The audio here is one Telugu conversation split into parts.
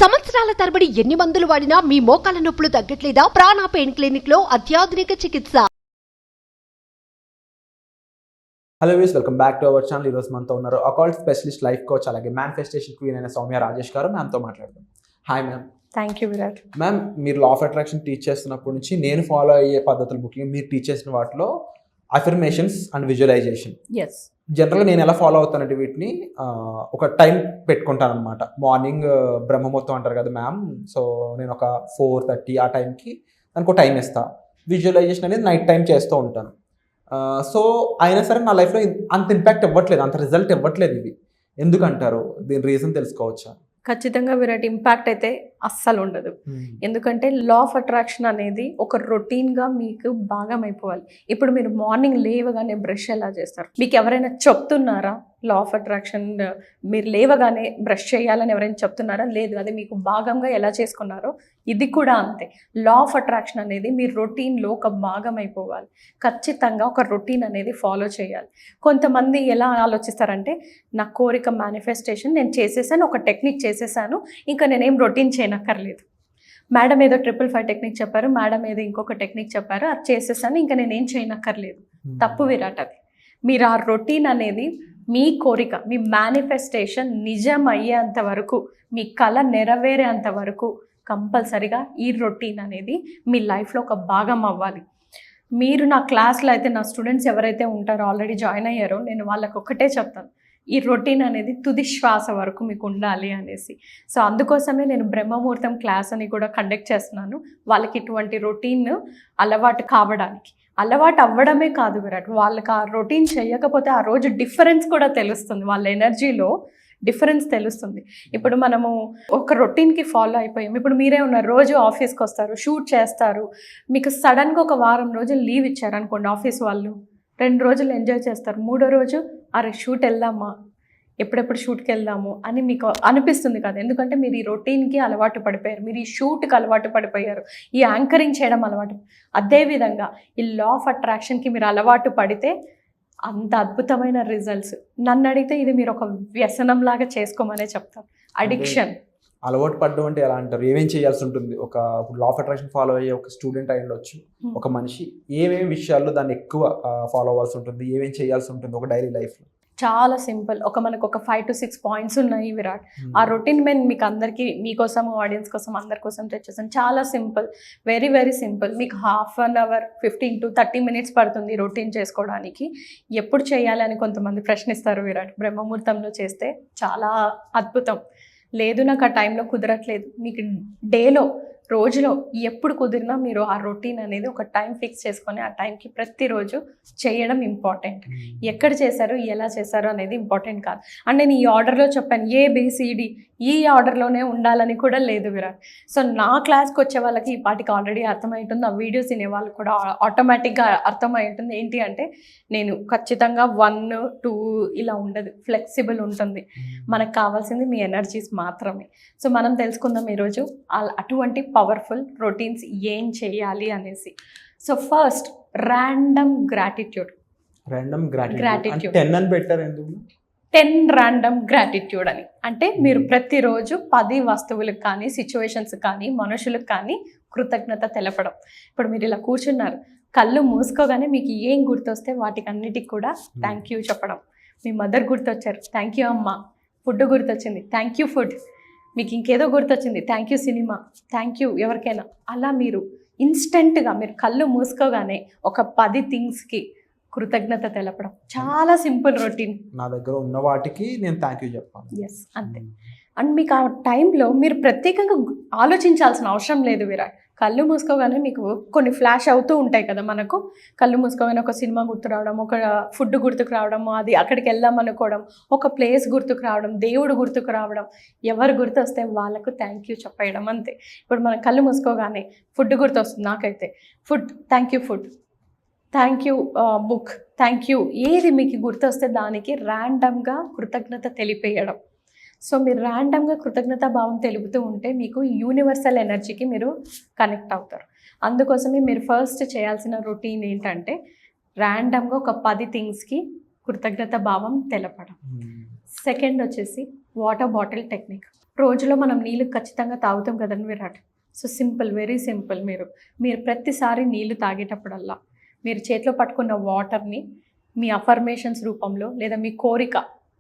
సంవత్సరాల తరబడి ఎన్ని మందులు వాడినా మీ మోకాల నొప్పులు తగ్గట్లేదా? ప్రాణ పెయిన్ క్లినిక్ లో అత్యాధునిక చికిత్స. Hello views, welcome back to our channel. ఈరోజు మనతో ఉన్నారు అకాల్ట్ స్పెషలిస్ట్, లైఫ్ కోచ్, అలాగే మేనిఫెస్టేషన్ క్వీన్ అయిన సౌమ్య రాజేష్ గారు. మ్యామ్తో మాట్లాడదాం. Hi ma'am. Thank you Virat. Ma'am, మీరు లా ఆఫ్ అట్రాక్షన్ టీచ్ చేస్తున్నప్పటి నుంచి నేను ఫాలో అయ్యే పద్ధతులు, ముఖ్యంగా మీరు టీచ్ చేసిన వాటిలో అఫర్మేషన్స్ అండ్ విజువలైజేషన్. ఎస్, జనరల్గా నేను ఎలా ఫాలో అవుతానంటే వీటిని ఒక టైం పెట్టుకుంటాను అనమాట. మార్నింగ్ బ్రహ్మముహూర్తం అంటారు కదా మ్యామ్, సో నేను ఒక 4:30 ఆ టైంకి దానికి ఒక టైం ఇస్తాను. విజువలైజేషన్ అనేది నైట్ టైం చేస్తూ ఉంటాను. సో అయినా సరే నా లైఫ్లో అంత ఇంపాక్ట్ ఇవ్వట్లేదు, అంత రిజల్ట్ ఇవ్వట్లేదు. ఇవి ఎందుకంటారు? దీని రీజన్ తెలుసుకోవచ్చా? ఖచ్చితంగా విరాట్, ఇంపాక్ట్ అయితే అస్సలు ఉండదు. ఎందుకంటే లా ఆఫ్ అట్రాక్షన్ అనేది ఒక రొటీన్గా మీకు భాగం అయిపోవాలి. ఇప్పుడు మీరు మార్నింగ్ లేవగానే బ్రష్ ఎలా చేస్తారు? మీకు ఎవరైనా చెప్తున్నారా లా ఆఫ్ అట్రాక్షన్ మీరు లేవగానే బ్రష్ చేయాలని ఎవరైనా చెప్తున్నారా? లేదు. అది మీకు భాగంగా ఎలా చేసుకున్నారో ఇది కూడా అంతే. లా ఆఫ్ అట్రాక్షన్ అనేది మీ రొటీన్లో ఒక భాగం అయిపోవాలి. ఖచ్చితంగా ఒక రొటీన్ అనేది ఫాలో చేయాలి. కొంతమంది ఎలా ఆలోచిస్తారంటే, నా కోరిక మేనిఫెస్టేషన్ నేను చేసేసాను, ఒక టెక్నిక్ చేసేసాను, ఇంకా నేనేం రొటీన్ చేయనక్కర్లేదు. మేడం ఏదో 555 టెక్నిక్ చెప్పారు, మేడం ఏదో ఇంకొక టెక్నిక్ చెప్పారు, అది చేసేసాను, ఇంకా నేనేం చేయనక్కర్లేదు. తప్పు విరాట్. అది మీరు ఆ రొటీన్ అనేది మీ కోరిక, మీ మేనిఫెస్టేషన్ నిజం అయ్యేంత వరకు, మీ కళ నెరవేరేంత వరకు కంపల్సరిగా ఈ రొటీన్ అనేది మీ లైఫ్లో ఒక భాగం అవ్వాలి. మీరు నా క్లాస్లో అయితే, నా స్టూడెంట్స్ ఎవరైతే ఉంటారో, ఆల్రెడీ జాయిన్ అయ్యారో, నేను వాళ్ళకి ఒక్కటే చెప్తాను, ఈ రొటీన్ అనేది తుది శ్వాస వరకు మీకు ఉండాలి అనేసి. సో అందుకోసమే నేను బ్రహ్మముహూర్తం క్లాస్ అని కూడా కండక్ట్ చేస్తున్నాను. వాళ్ళకి ఇటువంటి రొటీన్ అలవాటు కావడానికి, అలవాటు అవ్వడమే కాదు విరాట్, వాళ్ళకి ఆ రొటీన్ చేయకపోతే ఆ రోజు డిఫరెన్స్ కూడా తెలుస్తుంది, వాళ్ళ ఎనర్జీలో డిఫరెన్స్ తెలుస్తుంది. ఇప్పుడు మనము ఒక రొటీన్కి ఫాలో అయిపోయాం. ఇప్పుడు మీరే ఉన్నారు, రోజు ఆఫీస్కి వస్తారు, షూట్ చేస్తారు, మీకు సడన్గా ఒక వారం రోజులు లీవ్ ఇచ్చారనుకోండి ఆఫీస్ వాళ్ళు, 2 రోజులు ఎంజాయ్ చేస్తారు, 3వ రోజు అరే షూట్ వెళ్దామా, ఎప్పుడెప్పుడు షూట్కి వెళ్దాము అని మీకు అనిపిస్తుంది కదా. ఎందుకంటే మీరు ఈ రొటీన్కి అలవాటు పడిపోయారు, మీరు ఈ షూట్కి అలవాటు పడిపోయారు, ఈ యాంకరింగ్ చేయడం అలవాటు. అదేవిధంగా ఈ లా ఆఫ్ అట్రాక్షన్కి మీరు అలవాటు పడితే అంత అద్భుతమైన రిజల్ట్స్. నన్ను అడిగితే ఇది మీరు ఒక వ్యసనంలాగా చేసుకోమనే చెప్తాను. అడిక్షన్. అలవాటు పడడం అంటే ఎలా అంటారు? ఏమేం చేయాల్సి ఉంటుంది? ఒక లా ఆఫ్ అట్రాక్షన్ ఫాలో అయ్యే ఒక స్టూడెంట్ అయి ఉండొచ్చు, ఒక మనిషి ఏమేమి విషయాల్లో దాన్ని ఎక్కువ ఫాలో అవ్వాల్సి ఉంటుంది, ఏమేం చేయాల్సి ఉంటుంది ఒక డైలీ లైఫ్లో? చాలా సింపుల్. మనకు ఒక 5 to 6 పాయింట్స్ ఉన్నాయి విరాట్. ఆ రొటీన్ మేము మీకు అందరికీ, మీకోసం, ఆడియన్స్ కోసం, అందరి కోసం తెచ్చేసాను. చాలా సింపుల్, వెరీ వెరీ సింపుల్. మీకు 1/2 hour 15 to 30 minutes పడుతుంది రొటీన్ చేసుకోవడానికి. ఎప్పుడు చేయాలని కొంతమంది ప్రశ్నిస్తారు విరాట్. బ్రహ్మముహూర్తంలో చేస్తే చాలా అద్భుతం. లేదు నాకు ఆ టైంలో కుదరట్లేదు, మీకు డేలో, రోజులో ఎప్పుడు కుదిరినా మీరు ఆ రొటీన్ అనేది ఒక టైం ఫిక్స్ చేసుకొని ఆ టైంకి ప్రతిరోజు చేయడం ఇంపార్టెంట్. ఎక్కడ చేశారు, ఎలా చేశారు అనేది ఇంపార్టెంట్ కాదు. అండ్ నేను ఈ ఆర్డర్లో చెప్పాను, ABCD ఈ ఆర్డర్లోనే ఉండాలని కూడా లేదు విరాట్. సో నా క్లాస్కి వచ్చే వాళ్ళకి ఈ పాటికి ఆల్రెడీ అర్థమై ఉంటుంది, ఆ వీడియోస్ వినే వాళ్ళు కూడా ఆటోమేటిక్గా అర్థమై ఉంటుంది. ఏంటి అంటే, నేను ఖచ్చితంగా 1, 2 ఇలా ఉండదు, ఫ్లెక్సిబుల్ ఉంటుంది. మనకు కావాల్సింది మీ ఎనర్జీస్ మాత్రమే. సో మనం తెలుసుకుందాం ఈరోజు అటువంటి పవర్ఫుల్ రొటీన్స్ ఏం చేయాలి అనేసి. So first, random gratitude. 10 అని పెట్టారు ఎందుకు? 10 ర్యాండమ్ గ్రాటిట్యూడ్ అని అంటే, మీరు ప్రతిరోజు 10 వస్తువులకు కానీ, సిచ్యువేషన్స్ కానీ, మనుషులకు కానీ కృతజ్ఞత తెలపడం. ఇప్పుడు మీరు ఇలా కూర్చున్నారు, కళ్ళు మూసుకోగానే మీకు ఏం గుర్తొస్తే వాటికి అన్నిటికి కూడా థ్యాంక్ యూ చెప్పడం. మీ మదర్ గుర్తొచ్చారు, థ్యాంక్ యూ అమ్మ. ఫుడ్ గుర్తొచ్చింది, థ్యాంక్ యూ ఫుడ్. మీకు ఇంకేదో గుర్తొచ్చింది, thank you cinema, thank you ఎవరికైనా. అలా మీరు ఇన్స్టెంట్గా మీరు కళ్ళు మూసుకోగానే ఒక 10 థింగ్స్కి కృతజ్ఞత తెలపడం. చాలా సింపుల్ రొటీన్. నా దగ్గర ఉన్న వాటికి నేను థ్యాంక్ యూ చెప్పాను. ఎస్, అంతే. అండ్ మీకు ఆ టైంలో మీరు ప్రత్యేకంగా ఆలోచించాల్సిన అవసరం లేదు విరాట్. కళ్ళు మూసుకోగానే మీకు కొన్ని ఫ్లాష్ అవుతూ ఉంటాయి కదా. మనకు కళ్ళు మూసుకోగానే ఒక సినిమా గుర్తు రావడం, ఒక ఫుడ్ గుర్తుకు రావడం, అది అక్కడికి వెళ్దాం అనుకోవడం, ఒక ప్లేస్ గుర్తుకు రావడం, దేవుడు గుర్తుకు రావడం, ఎవరు గుర్తు వస్తే వాళ్ళకు థ్యాంక్ యూ చెప్పేయడం, అంతే. ఇప్పుడు మనం కళ్ళు మూసుకోగానే ఫుడ్ గుర్తు వస్తుంది, నాకైతే food, thank you food, thank you book, thank you. ఏది మీకు గుర్తొస్తే దానికి ర్యాండమ్గా కృతజ్ఞత తెలిపేయడం. సో మీరు ర్యాండమ్గా కృతజ్ఞతా భావం తెలుపుతూ ఉంటే మీకు యూనివర్సల్ ఎనర్జీకి మీరు కనెక్ట్ అవుతారు. అందుకోసమే మీరు ఫస్ట్ చేయాల్సిన రొటీన్ ఏంటంటే, ర్యాండమ్గా ఒక 10 థింగ్స్కి కృతజ్ఞత భావం తెలపడం. సెకండ్ వచ్చేసి వాటర్ బాటిల్ టెక్నిక్. రోజులో మనం నీళ్ళు ఖచ్చితంగా తాగుతాం కదండి Virat. So simple, very simple. మీరు ప్రతిసారి నీళ్ళు తాగేటప్పుడల్లా మీరు చేతిలో పట్టుకున్న వాటర్ని మీ అఫర్మేషన్స్ రూపంలో లేదా మీ కోరిక,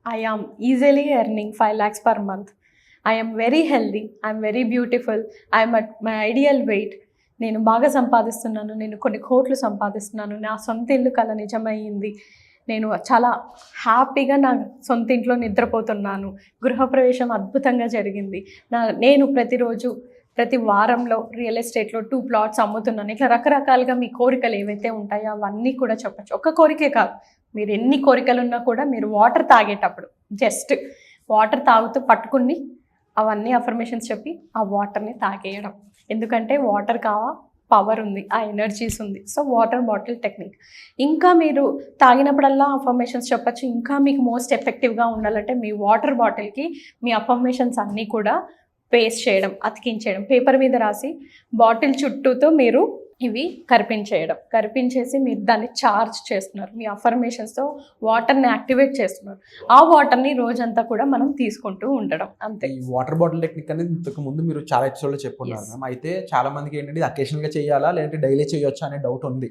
I am easily earning 5 lakhs per month, I am very healthy, I'm very beautiful, I'm at my ideal weight, నేను బాగా సంపాదిస్తున్నాను, నేను కొన్ని కోట్లు సంపాదిస్తున్నాను, నా సొంత ఇల్లు కల నిజమయ్యింది, నేను చాలా హ్యాపీగా నా సొంత ఇంట్లో నిద్రపోతున్నాను, గృహప్రవేశం అద్భుతంగా జరిగింది, నేను ప్రతిరోజు ప్రతి వారంలో రియల్ ఎస్టేట్లో 2 plots అమ్ముతున్నాను. ఇట్లా రకరకాలుగా మీ కోరికలు ఏవైతే ఉంటాయో అవన్నీ కూడా చెప్పచ్చు. ఒక్క కోరికే కాదు, మీరు ఎన్ని కోరికలు ఉన్నా కూడా మీరు వాటర్ తాగేటప్పుడు జస్ట్ వాటర్ తాగుతూ పట్టుకుని అవన్నీ అఫర్మేషన్స్ చెప్పి ఆ వాటర్ని తాగేయడం. ఎందుకంటే వాటర్ పవర్ ఉంది, ఆ ఎనర్జీస్ ఉంది. So water bottle technique. ఇంకా మీరు తాగినప్పుడల్లా అఫర్మేషన్స్ చెప్పచ్చు. ఇంకా మీకు మోస్ట్ ఎఫెక్టివ్గా ఉండాలంటే మీ వాటర్ బాటిల్కి మీ అఫర్మేషన్స్ అన్నీ కూడా పేస్ట్ చేయడం, అతికించేయడం, పేపర్ మీద రాసి బాటిల్ చుట్టూతో మీరు ఇవి కరిపించేసి మీరు దాన్ని చార్జ్ చేస్తున్నారు. మీ అఫర్మేషన్స్తో వాటర్ని యాక్టివేట్ చేస్తున్నారు. ఆ వాటర్ని రోజంతా కూడా మనం తీసుకుంటూ ఉండడం అంతే. ఈ వాటర్ బాటిల్ టెక్నిక్ అనేది ఇంతకు ముందు మీరు చాలా ఎపిసోడ్లో చెప్పుకున్నారు మ్యామ్. అయితే చాలా మందికి ఏంటంటే ఇది అకేషనల్గా చేయాలా లేదంటే డైలీ చేయొచ్చా అనే డౌట్ ఉంది.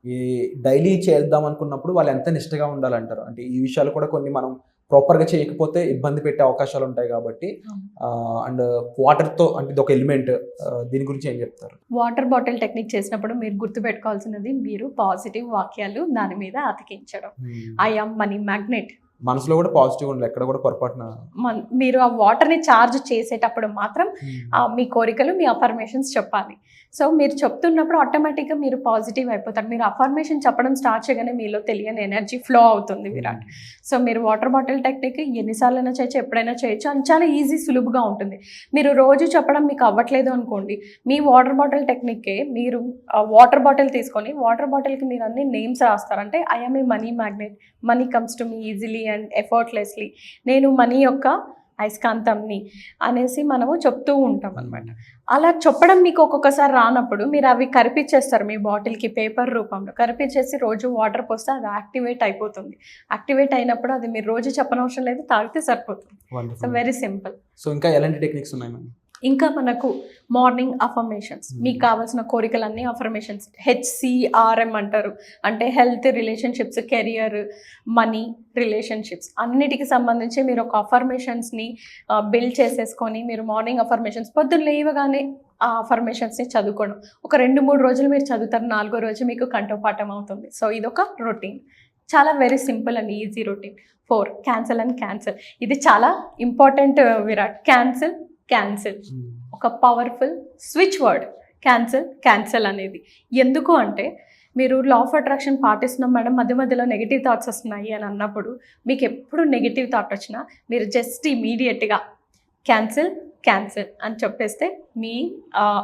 ఈ డైలీ చేద్దాం అనుకున్నప్పుడు వాళ్ళు ఎంత నిష్టగా ఉండాలంటారు? అంటే ఈ విషయాలు కూడా కొన్ని మనం ప్రాపర్గా చేయకపోతే ఇబ్బంది పెట్టే అవకాశాలు ఉంటాయి కాబట్టి, అండ్ వాటర్తో అంటే ఇది ఒక ఎలిమెంట్, దీని గురించి ఏం చెప్తారు? వాటర్ బాటిల్ టెక్నిక్ చేసినప్పుడు మీరు గుర్తుపెట్టుకోవాల్సినది మీరు పాజిటివ్ వాక్యాలు దాని మీద అతికించడం. I am money magnet. మనసులో కూడా పాజిటివ్ ఉండాలి, ఎక్కడ కూడా పొరపాటున. మీరు ఆ వాటర్ని చార్జ్ చేసేటప్పుడు మాత్రం మీ కోరికలు, మీ అఫర్మేషన్స్ చెప్పాలి. సో మీరు చెప్తున్నప్పుడు ఆటోమేటిక్గా మీరు పాజిటివ్ అయిపోతారు. మీరు అఫర్మేషన్ చెప్పడం స్టార్ట్ చేయగానే మీలో తెలియని ఎనర్జీ ఫ్లో అవుతుంది విరాట్. సో మీరు వాటర్ బాటిల్ టెక్నిక్ ఎన్నిసార్లు అయినా చేయొచ్చు, ఎప్పుడైనా చేయొచ్చు. అది చాలా ఈజీ, సులువుగా ఉంటుంది. మీరు రోజు చెప్పడం మీకు అవ్వట్లేదు అనుకోండి, మీ వాటర్ బాటిల్ టెక్నిక్కే మీరు వాటర్ బాటిల్ తీసుకొని వాటర్ బాటిల్కి మీరు అన్ని నేమ్స్ రాస్తారు. అంటే I am a money magnet, money comes to me easily and effortlessly, నేను మనీ యొక్క అయస్కాంతంని అనేసి మనము చెప్తూ ఉంటాం అనమాట. అలా చెప్పడం మీకు ఒక్కొక్కసారి రానప్పుడు మీరు అవి కరిపించేస్తారు మీ బాటిల్కి పేపర్ రూపంలో. కరిపించేసి రోజు వాటర్ పోస్తే అది యాక్టివేట్ అయిపోతుంది. యాక్టివేట్ అయినప్పుడు అది మీరు రోజు చెప్పనవసరం లేదు, తాగితే సరిపోతుంది. So very simple. సో ఇంకా ఎలాంటి టెక్నిక్స్ ఉన్నాయి మ్యామ్? ఇంకా మనకు మార్నింగ్ అఫర్మేషన్స్, మీకు కావాల్సిన కోరికలన్నీ అఫర్మేషన్స్. HCRM అంటారు, అంటే health, relationships, career, money, relationships అన్నిటికి సంబంధించి మీరు ఒక అఫర్మేషన్స్ని బిల్డ్ చేసేసుకొని మీరు మార్నింగ్ అఫర్మేషన్స్ పొద్దున్న లేవగానే ఆ అఫర్మేషన్స్ని చదువుకోవడం. ఒక 2-3 రోజులు మీరు చదువుతారు, 4వ రోజు మీకు కంఠపాఠం అవుతుంది. సో ఇదొక రొటీన్, చాలా very simple and easy routine. 4 cancel and cancel. ఇది చాలా ఇంపార్టెంట్ విరాట్. క్యాన్సిల్ ఒక పవర్ఫుల్ స్విచ్ వర్డ్. క్యాన్సిల్ అనేది ఎందుకు అంటే, మీరు లా ఆఫ్ అట్రాక్షన్ పాటిస్తున్నాం మేడం, మధ్య మధ్యలో నెగిటివ్ థాట్స్ వస్తున్నాయి అని అన్నప్పుడు, మీకు ఎప్పుడు నెగిటివ్ థాట్ వచ్చినా మీరు జస్ట్ ఇమీడియట్గా క్యాన్సిల్ అని చెప్పేస్తే మీ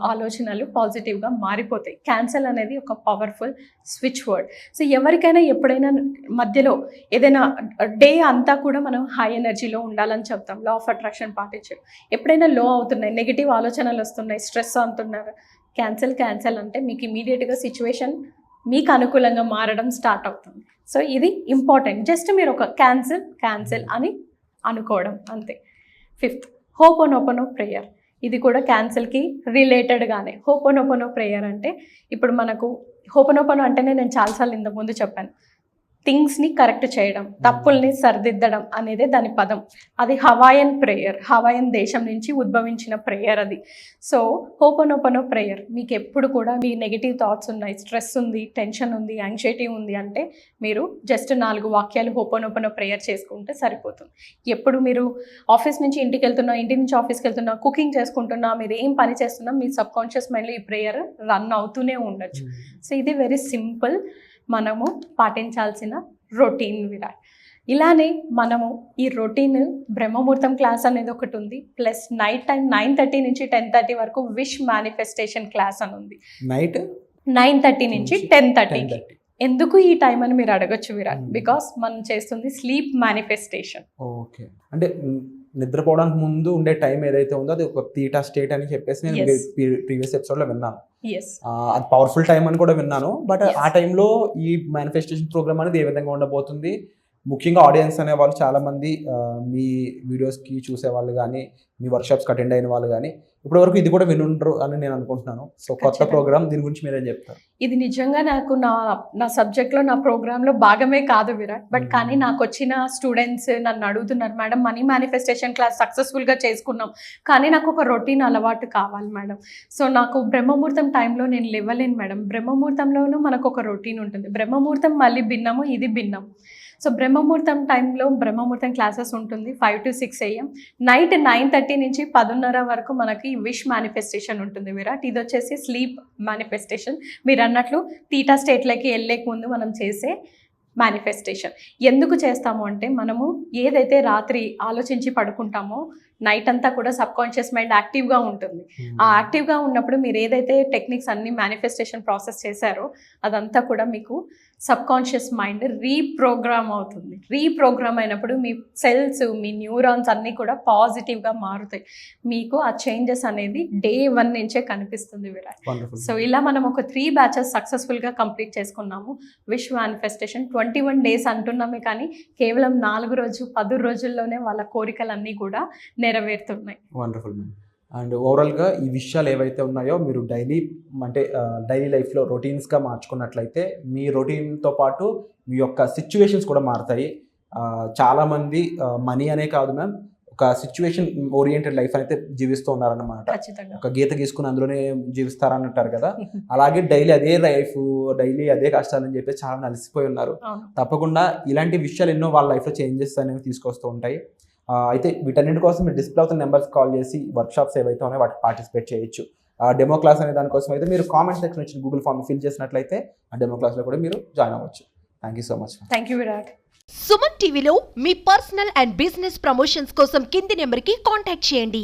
ఆలోచనలు పాజిటివ్గా మారిపోతాయి. క్యాన్సిల్ అనేది ఒక పవర్ఫుల్ స్విచ్ వర్డ్. సో ఎవరికైనా ఎప్పుడైనా మధ్యలో ఏదైనా డే అంతా కూడా మనం హై ఎనర్జీలో ఉండాలని చెప్తాం లా ఆఫ్ అట్రాక్షన్ పాటించారు. ఎప్పుడైనా లో అవుతున్నాయి, నెగిటివ్ ఆలోచనలు వస్తున్నాయి, స్ట్రెస్ అంటున్నారు, క్యాన్సిల్ అంటే మీకు ఇమీడియట్గా సిచ్యువేషన్ మీకు అనుకూలంగా మారడం స్టార్ట్ అవుతుంది. సో ఇది ఇంపార్టెంట్. జస్ట్ మీరు ఒక క్యాన్సిల్ అని అనుకోవడం అంతే. 5th ho'oponopono prayer. ఇది కూడా క్యాన్సిల్కి రిలేటెడ్గానే. హోపోనోపోనో ప్రేయర్ అంటే, ఇప్పుడు మనకు హోపోనోపోనో అంటేనే నేను చాలాసార్లు ఇంతకుముందు చెప్పాను, థింగ్స్ని కరెక్ట్ చేయడం, తప్పుల్ని సరిదిద్దడం అనేదే దాని పదం. అది హవాయన్ ప్రేయర్, హవాయన్ దేశం నుంచి ఉద్భవించిన ప్రేయర్ అది. సో హోపోనోపోనో ప్రేయర్ మీకు ఎప్పుడు కూడా మీ నెగిటివ్ థాట్స్ ఉన్నాయి, స్ట్రెస్ ఉంది, టెన్షన్ ఉంది, యాంగ్జైటీ ఉంది అంటే మీరు జస్ట్ 4 వాక్యాలు హోపోనోపోనో ప్రేయర్ చేసుకుంటే సరిపోతుంది. ఎప్పుడు మీరు ఆఫీస్ నుంచి ఇంటికి వెళ్తున్నా, ఇంటి నుంచి ఆఫీస్కి వెళ్తున్నా, కుకింగ్ చేసుకుంటున్నా, మీరు ఏం పని చేస్తున్నా, మీ సబ్కాన్షియస్ మైండ్లో ఈ ప్రేయర్ రన్ అవుతూనే ఉండొచ్చు. సో ఇది వెరీ సింపుల్, మనము పాటించాల్సిన రొటీన్ విరాట్. ఇలానే మనము ఈ రొటీన్ బ్రహ్మముహూర్తం క్లాస్ అనేది ఒకటి ఉంది, ప్లస్ నైట్ టైం 9:30 నుంచి 10:30 వరకు విష్ మేనిఫెస్టేషన్ క్లాస్ అని ఉంది. నైట్ 9:30 నుంచి 10:30. ఎందుకు ఈ టైం అని మీరు అడగచ్చు విరాట్, బికాస్ మనం చేస్తుంది స్లీప్ మేనిఫెస్టేషన్. ఓకే, అంటే నిద్రపోవడానికి ముందు ఉండే టైం ఏదైతే ఉందో అది ఒక తీటా స్టేట్ అని చెప్పేసి నేను ప్రీవియస్ ఎపిసోడ్లో విన్నాను. అది పవర్ఫుల్ టైం అని కూడా విన్నాను. బట్ ఆ టైంలో ఈ మేనిఫెస్టేషన్ ప్రోగ్రామ్ అనేది ఏ విధంగా ఉండబోతుంది, ముఖ్యంగా ఆడియన్స్ అనే వాళ్ళు చాలామంది మీ వీడియోస్కి చూసే వాళ్ళు కానీ మీ వర్క్షాప్స్కి అటెండ్ అయిన వాళ్ళు కానీ ఇప్పటివరకు ఇది కూడా వినుండ్రు అని నేను అనుకుంటున్నాను. సో కొత్త ఖచ్చితంగా. ప్రోగ్రామ్ దీని గురించి మీరేం చెప్తారు? ఇది నిజంగా నాకు నా సబ్జెక్ట్లో నా ప్రోగ్రాంలో భాగమే కాదు విరాట్. But Hmm. కానీ నాకు వచ్చిన స్టూడెంట్స్ నన్ను అడుగుతున్నారు, మేడం మనీ మేనిఫెస్టేషన్ క్లాస్ సక్సెస్ఫుల్గా చేసుకున్నాం, కానీ నాకు ఒక రొటీన్ అలవాటు కావాలి మేడం. సో నాకు బ్రహ్మముహూర్తం టైంలో నేను లేవలేను మేడం. బ్రహ్మముహూర్తంలోనూ మనకు ఒక రొటీన్ ఉంటుంది. బ్రహ్మముహూర్తం మళ్ళీ భిన్నము, ఇది భిన్నం. సో బ్రహ్మముహూర్తం టైంలో బ్రహ్మముహూర్తం క్లాసెస్ ఉంటుంది 5 to 6 AM. నైట్ 9:30 నుంచి 10:30 వరకు మనకి విష్ మేనిఫెస్టేషన్ ఉంటుంది విరాట్. ఇది వచ్చేసి స్లీప్ మేనిఫెస్టేషన్. మీరు అన్నట్లు తీటా స్టేట్లోకి వెళ్ళేక ముందు మనం చేసే మేనిఫెస్టేషన్. ఎందుకు చేస్తాము అంటే మనము ఏదైతే రాత్రి ఆలోచించి పడుకుంటామో నైట్ అంతా కూడా సబ్ కాన్షియస్ మైండ్ యాక్టివ్గా ఉంటుంది. ఆ యాక్టివ్గా ఉన్నప్పుడు మీరు ఏదైతే టెక్నిక్స్ అన్ని మేనిఫెస్టేషన్ ప్రాసెస్ చేశారో అదంతా కూడా మీకు సబ్ కాన్షియస్ మైండ్ రీప్రోగ్రామ్ అవుతుంది. రీప్రోగ్రామ్ అయినప్పుడు మీ సెల్స్, మీ న్యూరాన్స్ అన్నీ కూడా పాజిటివ్గా మారుతాయి. మీకు ఆ చేంజెస్ అనేది day 1 నుంచే కనిపిస్తుంది విరాట్. వండర్ఫుల్. సో ఇలా మనం ఒక 3 batches సక్సెస్ఫుల్గా కంప్లీట్ చేసుకున్నాము. విష్ మేనిఫెస్టేషన్ 21 days అంటున్నామే, కానీ కేవలం 10 రోజుల్లోనే వాళ్ళ కోరికలన్నీ కూడా నెరవేరుతున్నాయి. Wonderful ma'am. అండ్ ఓవరాల్గా ఈ విషయాలు ఏవైతే ఉన్నాయో మీరు డైలీ లైఫ్లో రొటీన్స్గా మార్చుకున్నట్లయితే మీ రొటీన్తో పాటు మీ యొక్క సిచ్యువేషన్స్ కూడా మారుతాయి. చాలామంది మనీ అనే కాదు మ్యామ్, ఒక సిచ్యువేషన్ ఓరియంటెడ్ లైఫ్ అయితే జీవిస్తూ ఉన్నారన్నమాట. ఖచ్చితంగా. ఒక గీత గీసుకుని అందులోనే జీవిస్తారని కదా. అలాగే డైలీ అదే లైఫ్, డైలీ అదే కష్టాలని చెప్పి చాలా అలసిపోయి ఉన్నారు. అవును. తప్పకుండా ఇలాంటి విషయాలు ఎన్నో వాళ్ళ లైఫ్లో చేంజెస్ అనేవి తీసుకొస్తూ ఉంటాయి. అయితే వీటన్నిటి కోసం మీరు డిస్ప్లే అవుతున్న నెంబర్స్ కాల్ చేసి వర్క్షాప్స్ ఏవైతే ఉన్నాయో వాటికి పార్టిసిపేట్ చేయొచ్చు. డెమో క్లాస్ అనే దానికోసం అయితే మీరు కామెంట్ సెక్షన్ వచ్చిన గూగుల్ ఫామ్ ఫిల్ చేసినట్లయితే ఆ డెమో క్లాస్లో కూడా మీరు జాయిన్ అవ్వచ్చు. Thank you so much. Thank you Virat. Suman టీవీలో మీ పర్సనల్ అండ్ బిజినెస్ ప్రమోషన్స్ కోసం కింది నెంబర్కి కాంటాక్ట్ చేయండి.